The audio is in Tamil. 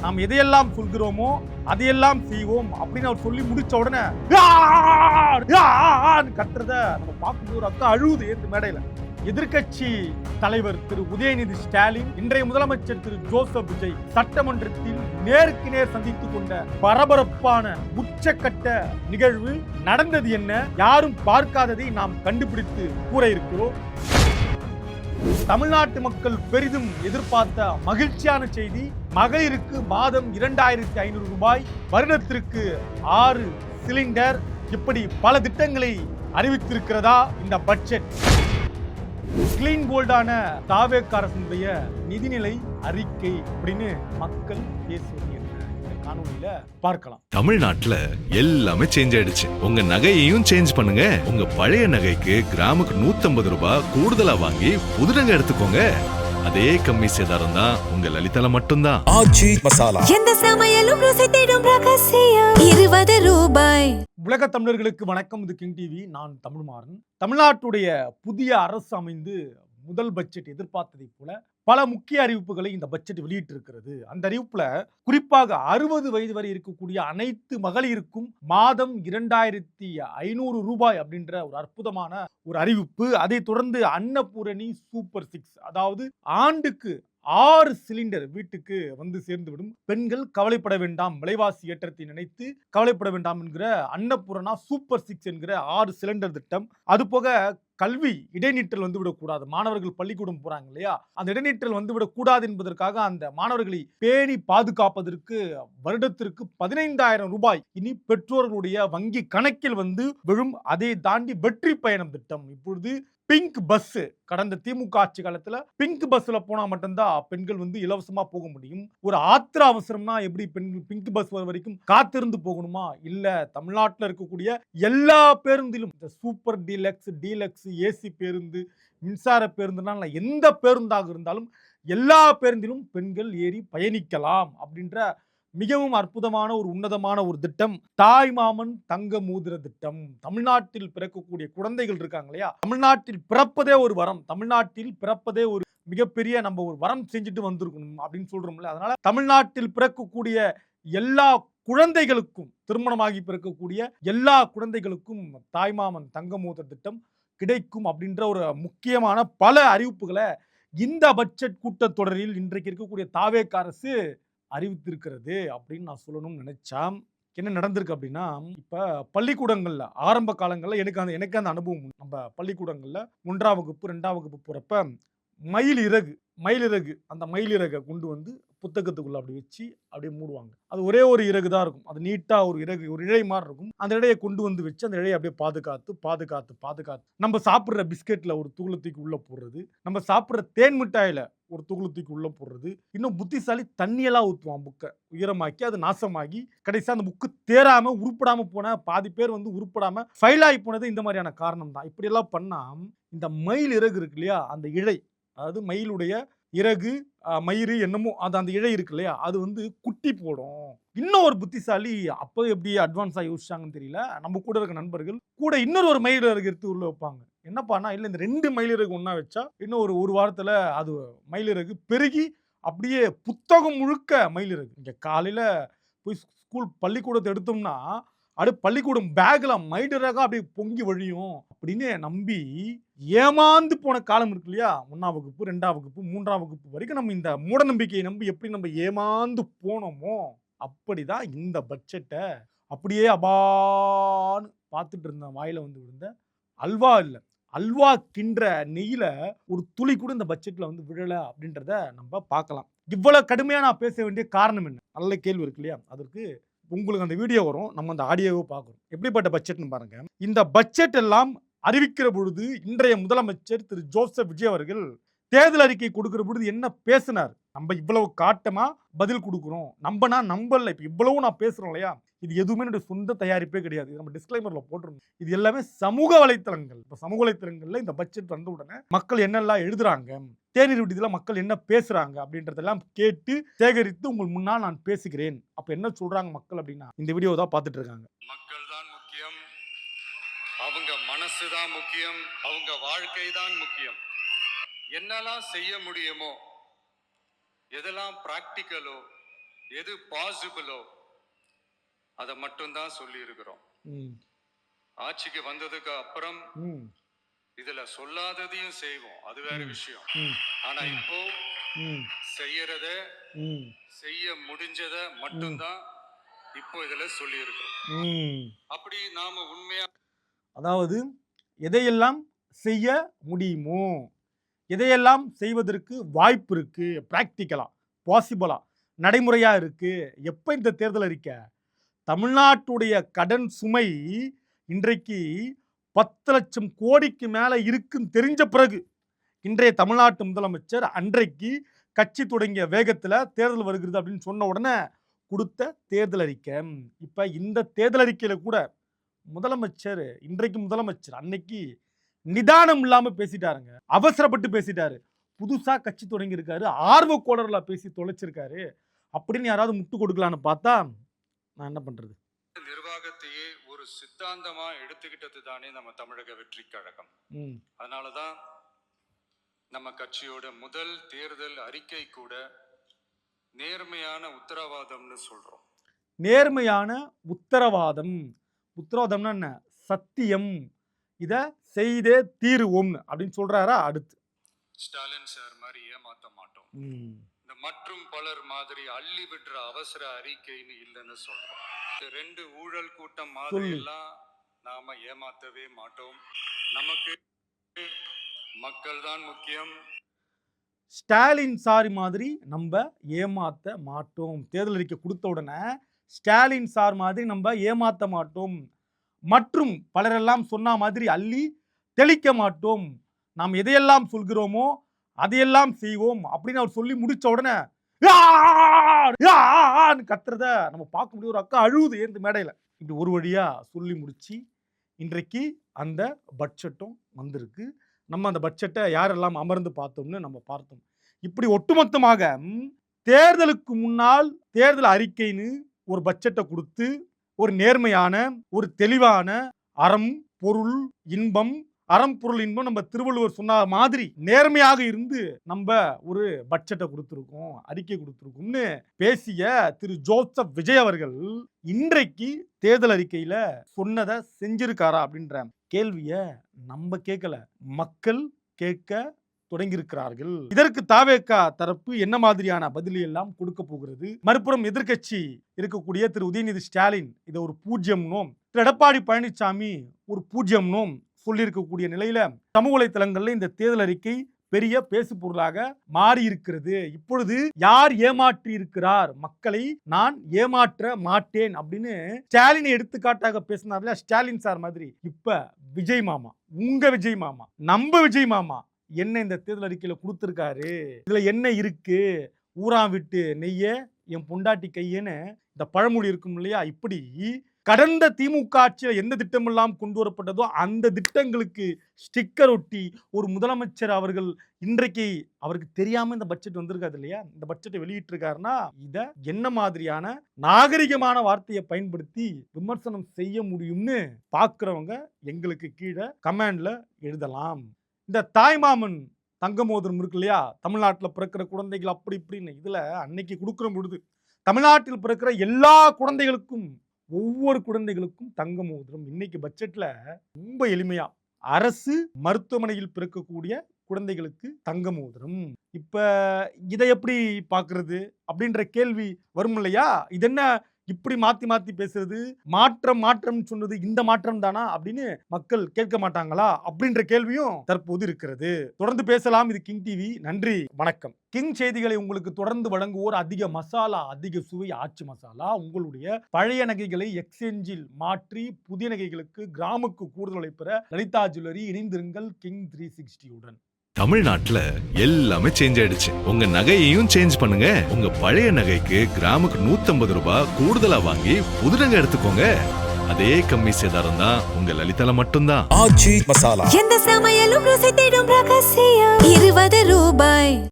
நாம் எதையெல்லாம் சொல்கிறோமோ அதையெல்லாம் செய்வோம் அப்படின்னு அவர் சொல்லி முடிச்ச உடனே கட்டுறத நம்ம பார்க்கும்போது அக்கா அழுவுது ஏற்று மேடையில. எதிர்க்கட்சி தலைவர் திரு உதயநிதி ஸ்டாலின் இன்றைய முதலமைச்சர் திரு ஜோசப் விஜய் சட்டமன்றத்தில் நேருக்கு நேர் சந்தித்துக் கொண்ட பரபரப்பான உச்சக்கட்ட நிகழ்வு நடந்தது என்ன, யாரும் பார்க்காததை நாம் கண்டுபிடித்து கூற இருக்கிறோம். தமிழ்நாட்டு மக்கள் பெரிதும் எதிர்பார்த்த மகிழ்ச்சியான செய்தி, மகளிருக்கு மாதம் 2500 ரூபாய், வருடத்திற்கு 6 சிலிண்டர், இப்படி பல திட்டங்களை அறிவித்திருக்கிறதா இந்த பட்ஜெட். கிளீன் போல்டான தாவேக அரசுடைய நிதிநிலை அறிக்கை அப்படின்னு மக்கள் பேசுவது என்ன, இந்த காணொலியில பார்க்கலாம். தமிழ்நாட்டுல எல்லாமே சேஞ்ச் ஆயிடுச்சு. உங்க நகையையும் சேஞ்ச் பண்ணுங்க. உங்க பழைய நகைக்கு கிராமுக்கு 150 ரூபாய் கூடுதலா வாங்கி புது நகை எடுத்துக்கோங்க. அதே கம்மி சேதாரம் தான் உங்க லலிதால மட்டும்தான். ஆச்சி மசாலா, எந்த சமையலும் ருசி தேடும் ரகசியம் 20 ரூபாய். உலக தமிழர்களுக்கு வணக்கம். இது கிங் டிவி. நான் தமிழ்மாறன். தமிழ்நாட்டுடைய புதிய அரசு அமைந்து முதல் பட்ஜெட் எதிர்பார்த்ததை போல பல முக்கிய அறிவிப்புகளை இந்த பட்ஜெட் வெளியிட்டிருக்கிறது. அந்த அறிவிப்புல குறிப்பாக 60 வயது வரை இருக்கக்கூடிய அனைத்து மகளிருக்கும் மாதம் 2500 ரூபாய் அப்படின்ற ஒரு அற்புதமான ஒரு அறிவிப்பு. அதை தொடர்ந்து அன்னபூரணி சூப்பர் 6, அதாவது ஆண்டுக்கு 6 சிலிண்டர் வீட்டுக்கு வந்து சேர்ந்துவிடும். பெண்கள் கவலைப்பட வேண்டாம், விலைவாசி ஏற்றத்தை நினைத்து கவலைப்பட வேண்டாம் என்கிற அன்னபூரணா சூப்பர் 6 என்கிற 6 சிலிண்டர் திட்டம். அது போக கல்வி இடைநிற்றல் வந்து விடக்கூடாது. மாணவர்கள் பள்ளிக்கூடம் போறாங்க இல்லையா, அந்த இடைநிற்றல் வந்து விடக்கூடாது என்பதற்காக அந்த மாணவர்களை பேணி பாதுகாப்பதற்கு வருடத்திற்கு 15000 ரூபாய் இனி பெற்றோர்களுடைய வங்கி கணக்கில் வந்து விழும். அதை தாண்டி வெற்றி பயணம் திட்டம். இப்பொழுது பிங்க் பஸ், கடந்த திமுக ஆட்சி காலத்துல பிங்க் பஸ்ல போனா மட்டும்தான் பெண்கள் வந்து இலவசமா போக முடியும். ஒரு ஆத்திர அவசரம்னா எப்படி பெண்கள் பிங்க் பஸ் வர வரைக்கும் காத்திருந்து போகணுமா? இல்ல, தமிழ்நாட்டில் இருக்கக்கூடிய எல்லா பேருந்திலும் இந்த சூப்பர் டீலக்ஸ், ஏசி பேருந்து, மின்சார பேருந்துனா எந்த பேருந்தாக இருந்தாலும் எல்லா பேருந்திலும் பெண்கள் ஏறி பயணிக்கலாம் அப்படின்ற மிகவும் அற்புதமான ஒரு உன்னதமான ஒரு திட்டம். தாய் மாமன் தங்க மோதிர திட்டம். தமிழ்நாட்டில் பிறக்கக்கூடிய குழந்தைகள் இருக்காங்க இல்லையா, தமிழ்நாட்டில் பிறப்பதே ஒரு வரம், தமிழ்நாட்டில் பிறப்பதே ஒரு மிகப்பெரிய நம்ம ஒரு வரம் செஞ்சுட்டு வந்திருக்கணும் அப்படின்னு சொல்றோம்ல. அதனால தமிழ்நாட்டில் பிறக்கக்கூடிய எல்லா குழந்தைகளுக்கும், திருமணமாகி பிறக்கக்கூடிய எல்லா குழந்தைகளுக்கும் தாய்மாமன் தங்க மோதிர திட்டம் கிடைக்கும் அப்படின்ற ஒரு முக்கியமான பல அறிவிப்புகளை இந்த பட்ஜெட் கூட்டத்தொடரில் இன்றைக்கு இருக்கக்கூடிய தாவேக அரசு அறிவித்திருக்கிறது அப்படின்னு நான் சொல்லணும்னு நினைச்சா. என்ன நடந்திருக்கு அப்படின்னா, இப்ப பள்ளிக்கூடங்கள்ல ஆரம்ப காலங்கள்ல எனக்கு அந்த அனுபவம். நம்ம பள்ளிக்கூடங்கள்ல 1ஆம் வகுப்பு 2ஆம் வகுப்பு போறப்ப மயிலிறகு அந்த மயிலிறகை கொண்டு வந்து புத்தகத்துக்குள்ள அப்படி வச்சு அப்படியே மூடுவாங்க. அது ஒரே ஒரு இறகு தான் இருக்கும். அது நீட்டா ஒரு இழை மாதிரி இருக்கும். அந்த இழையை கொண்டு வந்து வச்சு அந்த இழையை அப்படியே பாதுகாத்து நம்ம சாப்பிட்ற பிஸ்கெட்ல ஒரு துகுளத்துக்கு உள்ள போடுறது, நம்ம சாப்பிட்ற தேன் மிட்டாயில ஒரு துகுளத்துக்கு உள்ள போடுறது. இன்னும் புத்திசாலி தண்ணியெல்லாம் ஊற்றுவான் புக்கை உயரமாக்கி, அது நாசமாகி கடைசியா அந்த புக்கு தேராம உருப்படாம போன பாதி பேர் வந்து உருப்படாம ஃபைல் ஆகி போனது இந்த மாதிரியான காரணம் தான். இப்படி எல்லாம் பண்ணா இந்த மயில் இறகு இருக்கு இல்லையா, அந்த இழை, அதாவது மயிலுடைய இறகு மயிறு என்னமோ அந்த இழை இருக்கு இல்லையா, அது வந்து குட்டி போடும். இன்னும் ஒரு புத்திசாலி அப்போ எப்படி அட்வான்ஸா யோசிச்சாங்கன்னு தெரியல, நம்ம கூட இருக்க நண்பர்கள் கூட இன்னொரு மயில் இறகு எடுத்து உள்ள வைப்பாங்க. என்னப்பானா, இல்ல இந்த 2 மயிலிறகு ஒன்னா வச்சா இன்னும் ஒரு வாரத்துல அது மயிலிறகு பெருகி அப்படியே புத்தகம் முழுக்க மயிலிறகு. இங்க காலையில போய் பள்ளிக்கூடத்தை எடுத்தோம்னா அப்படியே பள்ளிக்கூடம் பேக்ல மயிலிறகா அப்படியே பொங்கி வழியும் அப்படின்னு நம்பி ஏமாந்து போன காலம் இருக்கு இல்லையா. 1ஆம் வகுப்பு 2ஆம் வகுப்பு 3ஆம் வகுப்பு வரைக்கும் நம்ம இந்த மூட நம்பிக்கையை நம்பி எப்படி நம்ம ஏமாந்து போனோமோ, அப்படிதான் இந்த பட்ஜெட்டை அப்படியே அபான்னு பார்த்துட்டு இருந்த வாயில வந்து விழுந்த அல்வா இல்ல, அல்வா கின்ற நெய்யில ஒரு துளி கூட இந்த பட்ஜெட்ல வந்து விழல அப்படின்றத நம்ம பார்க்கலாம். இவ்வளவு கடுமையா நான் பேச வேண்டிய காரணம் என்ன? நல்ல கேள்வி இருக்கு இல்லையா. அதற்கு உங்களுக்கு அந்த வீடியோ வரும், நம்ம அந்த ஆடியோவை பார்க்கணும். எப்படிப்பட்ட பட்ஜெட்னு பாருங்க. இந்த பட்ஜெட் எல்லாம் அறிவிக்கிற பொழுது இன்றைய முதலமைச்சர் திரு ஜோசப் விஜய் அவர்கள் தேர்தல் அறிக்கை கொடுக்கிற பொழுது என்ன பேசினார்? நம்ம இவ்வளவு காட்டமா பதில் கொடுக்கிறோம், நம்பல, இப்ப இவ்வளவு நான் பேசுறோம் இல்லையா, இது எதுவுமே என்னுடைய சொந்த தயாரிப்பே கிடையாது. நம்ம டிஸ்க்ளைமர்ல போட்டுருந்தோம். இது எல்லாமே சமூக வலைத்தளங்கள். இப்ப சமூக வலைத்தளங்கள்ல இந்த பட்ஜெட் வந்த உடனே மக்கள் என்னெல்லாம் எழுதுறாங்க, தேநீர் விடுதியில மக்கள் என்ன பேசுறாங்க அப்படின்றதெல்லாம் கேட்டு சேகரித்து உங்கள் முன்னால் நான் பேசுகிறேன். அப்ப என்ன சொல்றாங்க மக்கள் அப்படின்னா, இந்த வீடியோ தான் பார்த்துட்டு இருக்காங்க. மக்கள் தான் முக்கியம், அவங்க மனசு தான் முக்கியம், அவங்க வாழ்க்கை தான் முக்கியம். என்னெல்லாம் செய்ய முடியுமோ, எதெல்லாம் பிராக்டிக்கலோ எது பாசிபிளோ அதை மட்டும்தான் சொல்லி இருக்கிறோம். ஆட்சிக்கு வந்ததுக்கு அப்புறம் இதுல சொல்லாததையும் செய்வோம், அது வேற விஷயம். ஆனா இப்போ செய்யறத செய்ய முடிஞ்சத மட்டும்தான் இப்போ இதுல சொல்லி இருக்கிறோம். அப்படி நாம உண்மையா, அதாவது எதையெல்லாம் செய்ய முடியுமோ, எதையெல்லாம் செய்வதற்கு வாய்ப்பு இருக்கு, பிராக்டிக்கலா பாசிபிளா நடைமுறையா இருக்கு. எப்ப இந்த தேர்தல் அறிக்கை? தமிழ்நாட்டுடைய கடன் சுமை இன்றைக்கு 10 லட்சம் கோடிக்கு மேல இருக்குன்னு தெரிஞ்ச பிறகு இன்றைய தமிழ்நாட்டு முதலமைச்சர் அன்றைக்கு கட்சி தொடங்கிய வேகத்துல தேர்தல் வருகிறது அப்படின்னு சொன்ன உடனே கொடுத்த தேர்தல் அறிக்கை. இப்ப இந்த தேர்தல் அறிக்கையில கூட முதலமைச்சர், இன்றைக்கு முதலமைச்சர் அன்னைக்கு நிதானம் இல்லாம பேசிட்டாருங்க, அவசரப்பட்டு பேசிட்டாரு. புதுசா கட்சி தொடங்கி இருக்காரு, ஆர்வ கோளாறுல பேசி தொலைச்சிருக்காரு அப்படின்னு யாராவது முட்டு கொடுக்கலான்னு பார்த்தா நான் என்ன பண்றது? நிர்வாகத்தையே ஒரு சித்தாந்தமா எடுத்துக்கிட்டது தானே நம்ம தமிழக வெற்றி கழகம். அதனாலதான் நம்ம கட்சியோட முதல் தேர்தல் அறிக்கை கூட நேர்மையான உத்தரவாதம்னு சொல்றோம். நேர்மையான உத்தரவாதம். உத்தரவாதம்னா என்ன? சத்தியம். இத செய்தே தீருவோம் அப்படின்னு சொல்றாரா? அடுத்து ஸ்டாலின் சார் மாதிரி ஏமாத்த மாட்டோம், இந்த மற்றும் பலர் மாதிரி அள்ளி விடுற அவசர அறிக்கைன்னு இல்லைன்னு சொல்றோம். 2 ஊழல் கூட்டம் மாதிரி எல்லாம் நாம ஏமாத்தவே மாட்டோம். நமக்கு மக்கள் தான் முக்கியம். ஸ்டாலின் சார் மாதிரி நம்ம ஏமாத்த மாட்டோம். தேர்தல் அறிக்கை கொடுத்த உடனே ஸ்டாலின் சார் மாதிரி நம்ம ஏமாத்த மாட்டோம், மற்றும் பலரெல்லாம் சொன்ன மாதிரி அள்ளி தெளிக்க மாட்டோம். நாம் எதையெல்லாம் சொல்கிறோமோ அதையெல்லாம் செய்வோம் அப்படின்னு அவர் சொல்லி முடிச்ச உடனே கத்துறத நம்ம பார்க்க முடியும். ஒரு அக்கா அழுவுது ஏந்து மேடையில. இப்படி ஒரு வழியா சொல்லி முடிச்சு இன்றைக்கு அந்த பட்ஜெட்டும் வந்திருக்கு. நம்ம அந்த பட்ஜெட்டை யாரெல்லாம் அமர்ந்து பார்த்தோம்னு நம்ம பார்த்தோம். இப்படி ஒட்டுமொத்தமாக தேர்தலுக்கு முன்னால் தேர்தல் அறிக்கைன்னு ஒரு பட்ஜெட்டை கொடுத்து ஒரு நேர்மையான, ஒரு தெளிவான அறம் பொருள் இன்பம், அறம் பொருள் இன்பம் நம்ம திருவள்ளுவர் சொன்ன மாதிரி நேர்மையாக இருந்து நம்ம ஒரு பட்ஜெட்டை கொடுத்துருக்கோம், அறிக்கை கொடுத்துருக்கோம்னு பேசிய திரு ஜோசப் விஜய் அவர்கள் இன்றைக்கு தேர்தல் அறிக்கையில சொன்னதை செஞ்சிருக்காரா அப்படின்ற கேள்விய நம்ம கேட்கல, மக்கள் கேட்க தொடங்கியிருக்கிறார்கள். இதற்கு தாவேகா தரப்பு என்ன மாதிரியான பதிலை எல்லாம் கொடுக்க போகிறது? மறுபுறம் எதிர்க்கட்சி இருக்கக்கூடிய திரு உதயநிதி ஸ்டாலின் இதை ஒரு 0 திரு எடப்பாடி பழனிசாமி ஒரு 0 சொல்லியிருக்கக்கூடிய நிலையில சமூக வலைத்தளங்கள்ல இந்த தேர்தல் அறிக்கை பெரிய பேசு பொருளாக மாறி இருக்கிறது. இப்பொழுது யார் ஏமாற்றி இருக்கிறார் மக்களை, நான் ஏமாற்ற மாட்டேன் அப்படின்னு ஸ்டாலினை எடுத்துக்காட்டாக பேசினார்ல ஸ்டாலின் சார் மாதிரி, இப்ப விஜய் மாமா, உங்க விஜய் மாமா, நம்ம விஜய் மாமா என்ன இந்த தேர்தல் அறிக்கையில கொடுத்திருக்காரு, இதுல என்ன இருக்கு, ஊரா விட்டு நெய்ய என் பொண்டாட்டி கையேன்னு இந்த பழமொழி இருக்கும் இல்லையா? இப்படி கடந்த திமுக ஆட்சியில் எந்த திட்டமெல்லாம் கொண்டு வரப்பட்டதோ அந்த திட்டங்களுக்கு ஸ்டிக்கர் ஒட்டி ஒரு முதலமைச்சர் அவர்கள் இன்றைக்கு அவருக்கு தெரியாம இந்த பட்ஜெட் வந்திருக்காது இல்லையா? இந்த பட்ஜெட்டை வெளியிட்டு இருக்காருன்னா இத என்ன மாதிரியான நாகரிகமான வார்த்தையை பயன்படுத்தி விமர்சனம் செய்ய முடியும்னு பாக்குறவங்க எங்களுக்கு கீழே கமெண்ட்ல எழுதலாம். இந்த தாய்மாமன் தங்க மோதிரம் இருக்கு இல்லையா, தமிழ்நாட்டில் பிறக்கிற குழந்தைகள் அப்படி இப்படின்னு, இதுல அன்னைக்கு கொடுக்கிற பொழுது தமிழ்நாட்டில் பிறக்கிற எல்லா குழந்தைகளுக்கும், ஒவ்வொரு குழந்தைகளுக்கும் தங்க மோதிரம். இன்னைக்கு பட்ஜெட்ல ரொம்ப எளிமையா அரசு மருத்துவமனையில் பிறக்கக்கூடிய குழந்தைகளுக்கு தங்க மோதிரம். இப்ப இதை எப்படி பாக்குறது அப்படின்ற கேள்வி வரும் இல்லையா? இது என்ன இப்படி மாத்தி மாத்தி பேசுறது, மாற்றம் மாற்றம் சொன்னது இந்த மாற்றம் தானா அப்படின்னு மக்கள் கேட்க மாட்டாங்களா அப்படின்ற கேள்வியும் தற்போது இருக்கிறது. தொடர்ந்து பேசலாம். இது கிங் டிவி. நன்றி, வணக்கம். கிங் செய்திகளை உங்களுக்கு தொடர்ந்து வழங்குவோர் அதிக மசாலா, அதிக சுவை ஆச்சி மசாலா. உங்களுடைய பழைய நகைகளை எக்ஸ்சேஞ்சில் மாற்றி புதிய நகைகளுக்கு கிராமுக்கு கூடுதலை பெற லலிதா ஜுவல்லரி. இணைந்திருங்கள் கிங் 360 உடன். தமிழ்நாட்டுல எல்லாமே சேஞ்ச் ஆயிடுச்சு. உங்க நகையையும் சேஞ்ச் பண்ணுங்க. உங்க பழைய நகைக்கு கிராமுக்கு 150 ரூபாய் கூடுதலா வாங்கி புது நகை எடுத்துக்கோங்க. அதே கம்மி சேதாரம் தான் உங்க லலிதால மட்டும்தான். ஆச்சி மசாலா. எந்த சமையலும் ருசி தேடும் ரகசியம் 20 ரூபாய்.